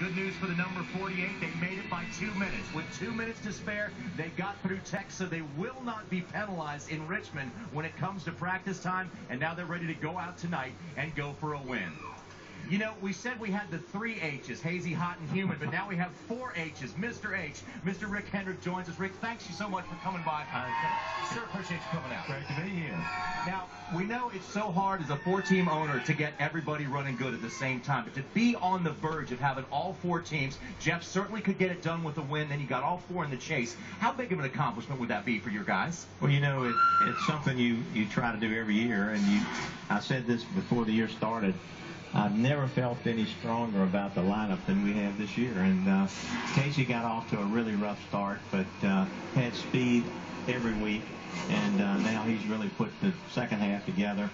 Good news for the number 48. They made it by 2 minutes. With 2 minutes to spare, they got through tech, so they will not be penalized in Richmond when it comes to practice time. And now they're ready to go out tonight and go for a win. You know, we said we had the 3 H's, hazy, hot, and humid, but now we have 4 H's. Mr. H, Mr. Rick Hendrick joins us. Rick, thanks you so much for coming by. Sure, appreciate you coming out. Great to be here. Now, we know it's so hard as a 4-team owner to get everybody running good at the same time, but to be on the verge of having all 4 teams, Jeff certainly could get it done with a win, then you got all 4 in the chase. How big of an accomplishment would that be for your guys? Well, you know, it's something you try to do every year, and I said this before the year started. I've never felt any stronger about the lineup than we have this year. And Casey got off to a really rough start, but had speed every week. And now he's really put the second half together.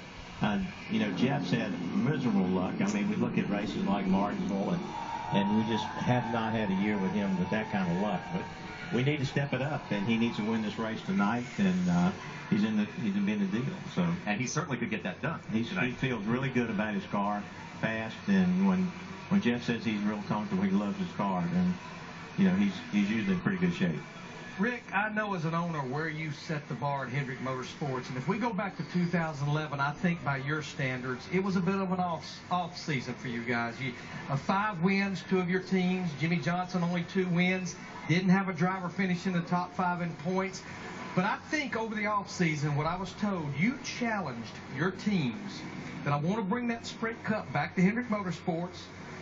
You know, Jeff's had miserable luck. I mean, we look at races like Martinsville, and we just have not had a year with him with that kind of luck. But we need to step it up, and he needs to win this race tonight. And he's in the deal. So, and he certainly could get that done. He feels really good about his car. Fast, and when Jeff says he's real comfortable, he loves his car, then you know he's usually in pretty good shape. Rick, I know as an owner where you set the bar at Hendrick Motorsports, and if we go back to 2011, I think by your standards, it was a bit of an off season for you guys. 5 wins, 2 of your teams. Jimmy Johnson only 2 wins. Didn't have a driver finish in the top 5 in points. But I think over the off season, what I was told, you challenged your teams that I want to bring that Sprint Cup back to Hendrick Motorsports.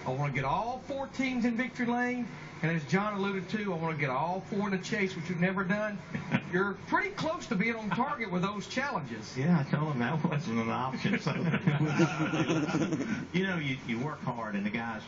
I want to get all 4 teams in victory lane. And as John alluded to, I want to get all 4 in the chase, which you've never done. You're pretty close to being on target with those challenges. Yeah, I told him that wasn't an option. So, you know, you work hard, and the guys,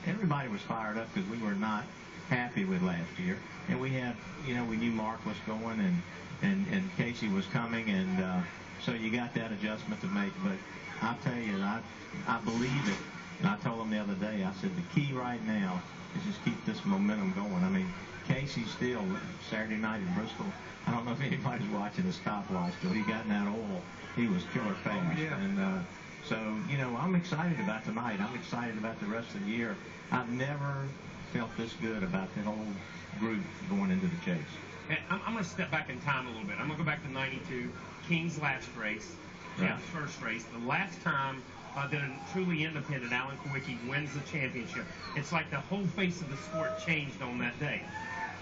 everybody was fired up because we were not happy with last year. And we had, you know, we knew Mark was going and Casey was coming, and so you got that adjustment to make. But I'll tell you, I believe it. And I told him the other day, I said, the key right now is just keep this momentum going. I mean, Casey still, Saturday night in Bristol, I don't know if anybody's watching the stopwatch, but he got in that oil. He was killer fast. Oh, yeah. And so, you know, I'm excited about tonight. I'm excited about the rest of the year. I've never felt this good about the whole group going into the chase. And I'm going to step back in time a little bit. I'm going to go back to '92, King's last race, Jeff's first race. The last time that a truly independent Alan Kowicki wins the championship. It's like the whole face of the sport changed on that day.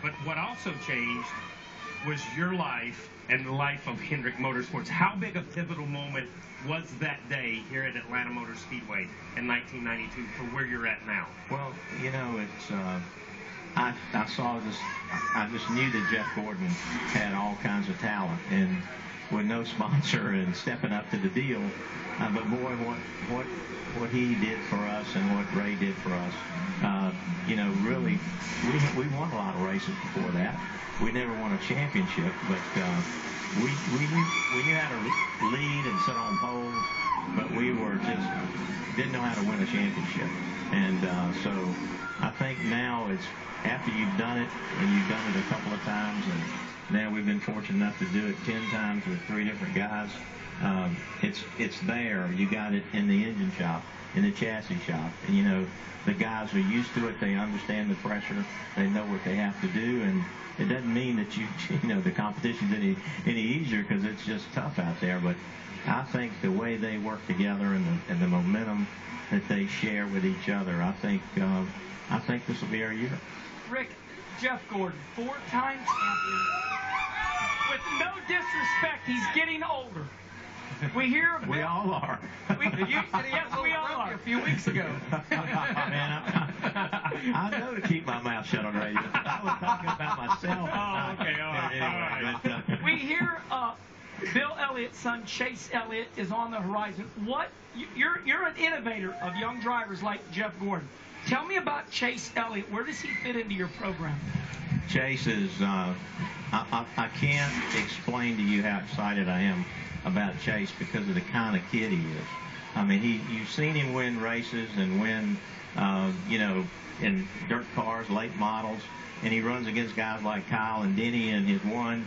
But what also changed was your life and the life of Hendrick Motorsports. How big a pivotal moment was that day here at Atlanta Motor Speedway in 1992 for where you're at now? Well, you know, it's I saw this. I just knew that Jeff Gordon had all kinds of talent, and with no sponsor and stepping up to the deal. But boy, what he did for us and what Ray did for us, you know, really, we won a lot of races before that. We never won a championship, but we knew how to lead and sit on poles, but we were just didn't know how to win a championship. And so I think now it's after you've done it, and you've done it a couple of times, and now we've been fortunate enough to do it 10 times with 3 different guys. It's there. You got it in the engine shop, in the chassis shop, and you know the guys are used to it. They understand the pressure. They know what they have to do, and it doesn't mean that you know the competition's any easier, because it's just tough out there. But I think the way they work together and the momentum that they share with each other, I think this will be our year. Rick, Jeff Gordon, 4-time champion. With no disrespect, he's getting older. We hear we all are. Yes, we all are. A few weeks ago. Man, I know to keep my mouth shut on radio. I was talking about myself. Oh, okay, all right. But, we hear Bill Elliott's son, Chase Elliott, is on the horizon. You're an innovator of young drivers like Jeff Gordon. Tell me about Chase Elliott. Where does he fit into your program? Chase is, I can't explain to you how excited I am about Chase because of the kind of kid he is. I mean, you've seen him win races and win, you know, in dirt cars, late models, and he runs against guys like Kyle and Denny and his one,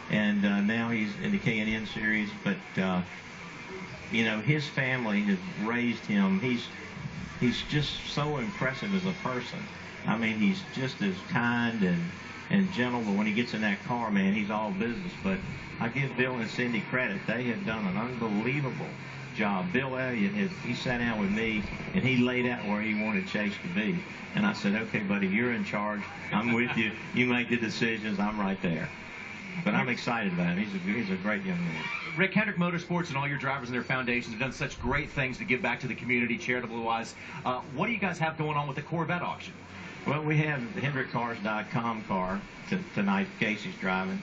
and now he's in the K&N series. But, you know, his family has raised him. He's he's just so impressive as a person. I mean, he's just as kind and gentle, but when he gets in that car, man, he's all business. But I give Bill and Cindy credit. They have done an unbelievable job. Bill Elliott, he sat down with me, and he laid out where he wanted Chase to be. And I said, okay, buddy, you're in charge. I'm with you. You make the decisions. I'm right there. But I'm excited about him. He's a great young man. Rick Hendrick Motorsports and all your drivers and their foundations have done such great things to give back to the community, charitable-wise. What do you guys have going on with the Corvette auction? Well, we have the HendrickCars.com car tonight. Casey's driving.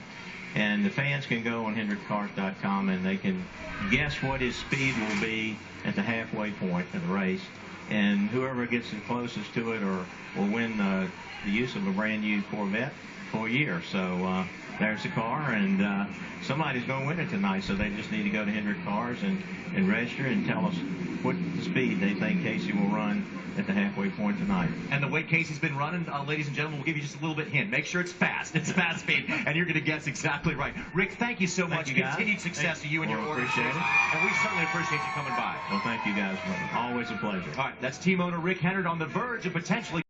And the fans can go on HendrickCars.com and they can guess what his speed will be at the halfway point of the race. And whoever gets the closest to it will win the use of a brand new Corvette for a year. So there's the car, and somebody's going to win it tonight. So they just need to go to Hendrick Cars and register and tell us what the speed they think Casey will run at the halfway point tonight. And the way Casey's been running, ladies and gentlemen, we'll give you just a little bit hint. Make sure it's fast. It's fast speed, and you're going to guess exactly right. Rick, thank you so much. You, continued success to you and your organization. Appreciate it. And we certainly appreciate you coming by. Well, thank you guys. Always a pleasure. All right, that's team owner Rick Hendrick on the verge of potentially